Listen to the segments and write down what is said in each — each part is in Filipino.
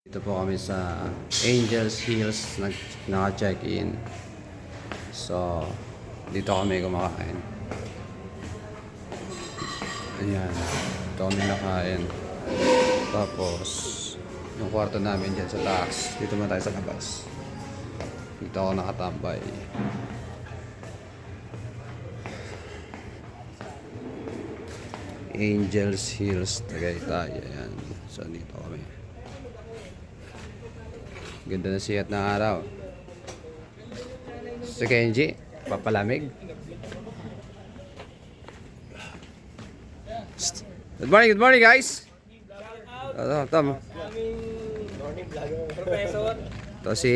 Dito po kami sa Angels Hills naka-check-in. So, dito kami kumakain. Ayan. Dito kami nakain. Tapos, yung kwarto namin dyan sa taas. Dito man tayo sa labas. Dito ako nakatambay. Angels Hills, Tagaytay. Ayan. So, dito kami. Ganda na sikat na araw. Si Kenji, papalamig. Good morning guys. Ito. Morning vlogger. Professor. Ito si...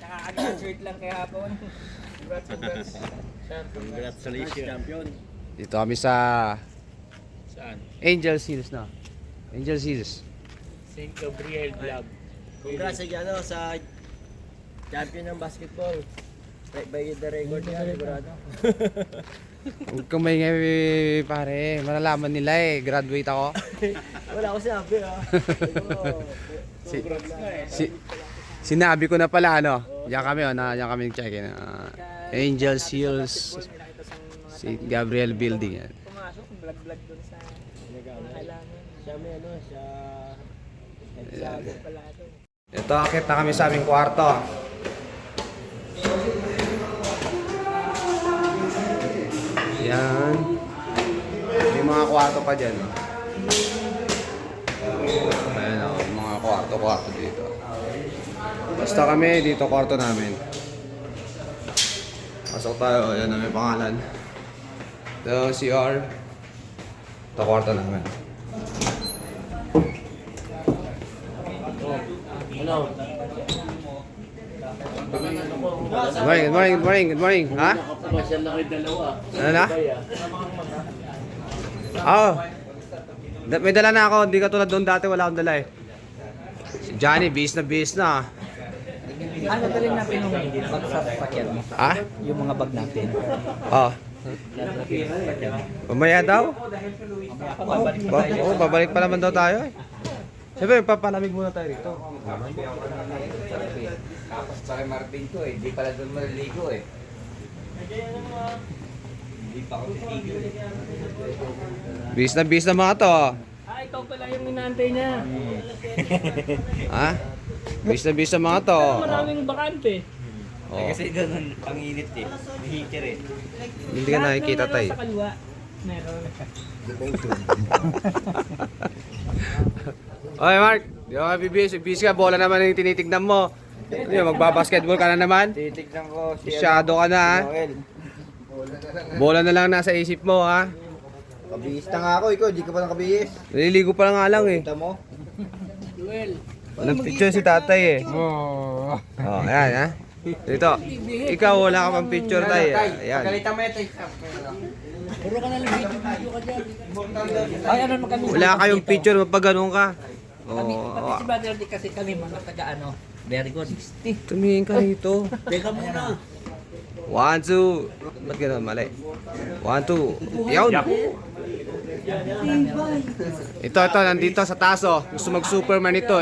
Nakaka-graduate lang kaya hapon. Congratulations. Champion. Dito kami sa... Saan? Angels Hills na. Angels Hills. St. Gabriel Vlog. Congrats sa champion ng basketball. By the record niya, sigurado. Huwag kang maingay pare. Malalaman nila graduate ako. Wala ako sinabi Sinabi ko na pala Diyan kami diyan kami nag-check-in. Angels Hills. St. Gabriel Building yan. Pumasok, vlog-vlog dun sa kailangan. Siya may siya nagsago pala ito. Ito, akit na kami sa aming kwarto. Yan. May mga kwarto pa dyan. Ayan mga kwarto dito. Basta kami, dito kwarto namin. Pasok tayo, ayan na may pangalan. Ito, CR. Ito kwarto namin. Hello. Good morning. Ha? Nakapasyal na kayo dalawa. Ano na? May dala na ako. Hindi ka tulad doon dati. Wala akong dala Si Johnny, bis na. Ano dalhin natin yung bag sa sakyan mo? Ha? Yung mga bag natin. Mamaya daw? Babalik pa naman daw tayo Siyempre, papalamig muna tayo rito. Tapos sa kay Martin ko hindi pala doon maliligo Hindi pa ako titigil Bis na mga to. Ikaw pala yung inaantay niya. Ha? Bis na mga to. Maraming bakante. Kasi doon ang init may heater Hindi ka nakikita tayo. Sa kaliwa. Meron. Oy Mark, di ba busy ka? Bola naman yung tinitignan mo. Magbabasketball ka na naman. Titignan ko Masyado ka na ha. Bola na lang nasa isip mo ha. Kabihis na nga ako, ikaw, di ka pa nakabihis. Naliligo pa lang nga lang Kita mo? Duel. Walang picture si tatay ayan ha. Dito. Ikaw wala ka pang picture tayo. Ayan. Pagalitan mo ito. Puro ka na lang video ka dyan. Ay, ano kami? Wala kayong picture pag ganun ka. Pati si Brother Dick kasi kami mga taga very good. Tumingin ka rito. Teka muna. 1, 2. Ba't ganun? Mali. 1, 2. Yawn. Ito, nandito sa taas Gusto mag-Superman ito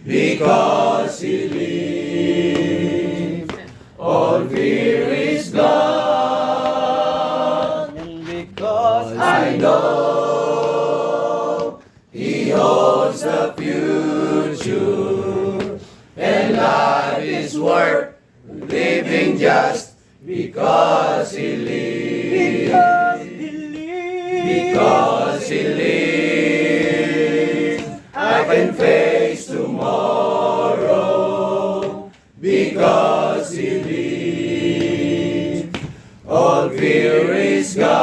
Because He lives, all fear is gone. And because I know He holds the future, and life is worth living just because He lives. Because He lives, I can face tomorrow. Because He lives, all fear is gone.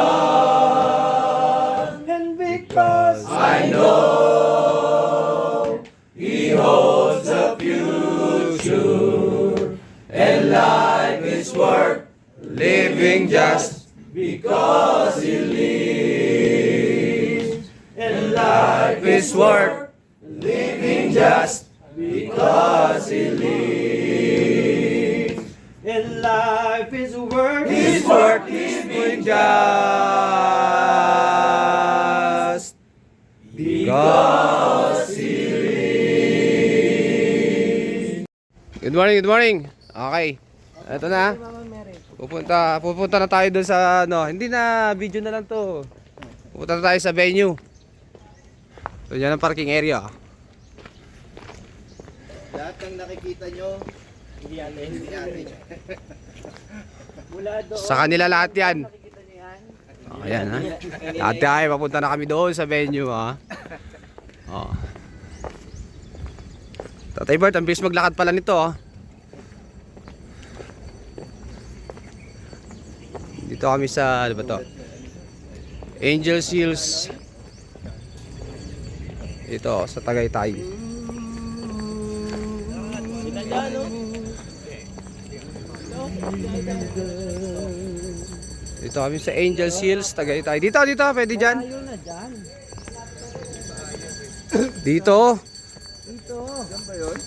and because I know He holds the future, and life is worth living just because He lives. And life is worth living just because He lives. And life is worth It's worth living just because He lives. Good morning, good morning. Okay. Ito na. Pupunta na tayo doon sa hindi na video na lang 'to. Pupunta na tayo sa venue. So yan ang parking area. Lahat ng nakikita nyo, hindi natin. Mula doon. Sa kanila lahat yan. Nakikita nyo yan. Ayan ha. Lahat tayo, papunta na kami doon sa venue ha. Oh. Tatay Bert, ang bilis maglakad pala nito oh. Dito kami sa, ano ba to? Angel Hills. Ito, sa Tagaytay. Sila dyan, no? Dito kami sa Angel Hills, Tagaytay. Dito, pwede dyan. Ayaw na dyan. Dito. Dito. Dyan ba yun?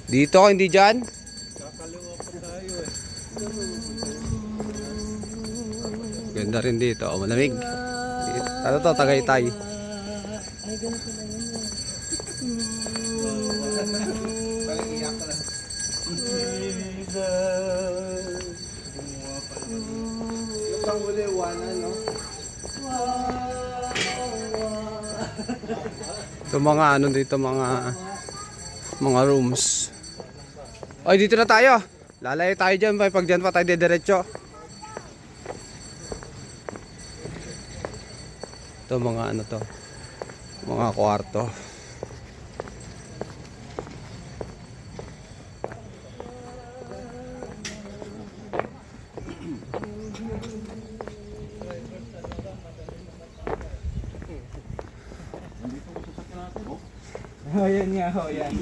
Dito, hindi dyan. Kakaliwa pa tayo eh. Ganda rin dito, oh, malamig. Ano to, Tagaytay. Ay, ganito na yun eh. Parang iyak ka lang. Yung panghuli, wana, no? Ito mga ano dito, mga rooms. Ay, dito na tayo. Lalayo tayo dyan, pag dyan pa tayo diretso. Ito mga ano to, mga kwarto. Oh, yan nga, oh, yan.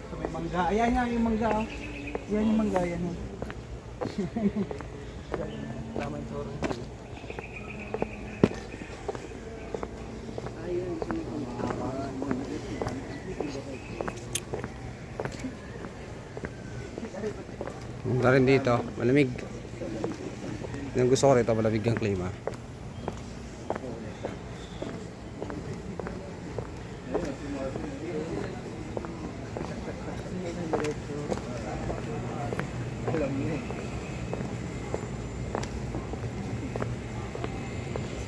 So, may mangga. Ayan nga yung mangga, oh. Yan yung mangga, yan. Oh. Tama yung toro. Punta rin dito, malamig. Yung gusto ko rito, malamig ang klima.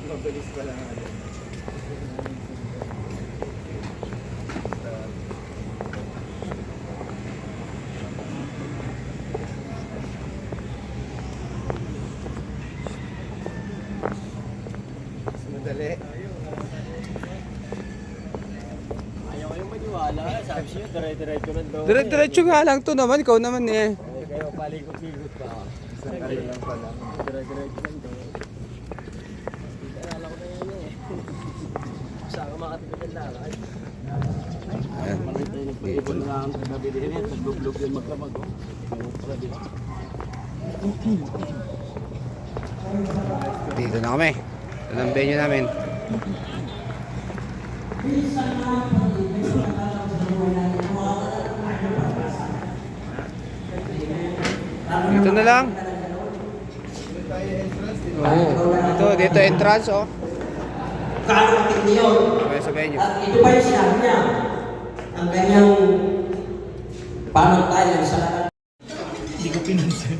Mabilis pa lang. Madali. Ayaw kayong maniwala. Sabi siya, dire-diretso lang daw. Diretso nga lang to naman, ikaw naman eh. Kayo palikot-likot pa. Isang kali lang pala. Dire-diretso lang daw. Alala ko na yan eh. Saan ka makatipid ang lakad? Ayan. Nagpag-ibon na ang nabili rin. Nagbublog yung maglamag. Dito na kami. Ito na ang venue namin. Dito na lang. Oo. Dito entrance oh. Karating niyo. Okay, sa venue. At ito pa yung sinabi niya. Ang kanyang panuntayan sa Hindi ko pinansin.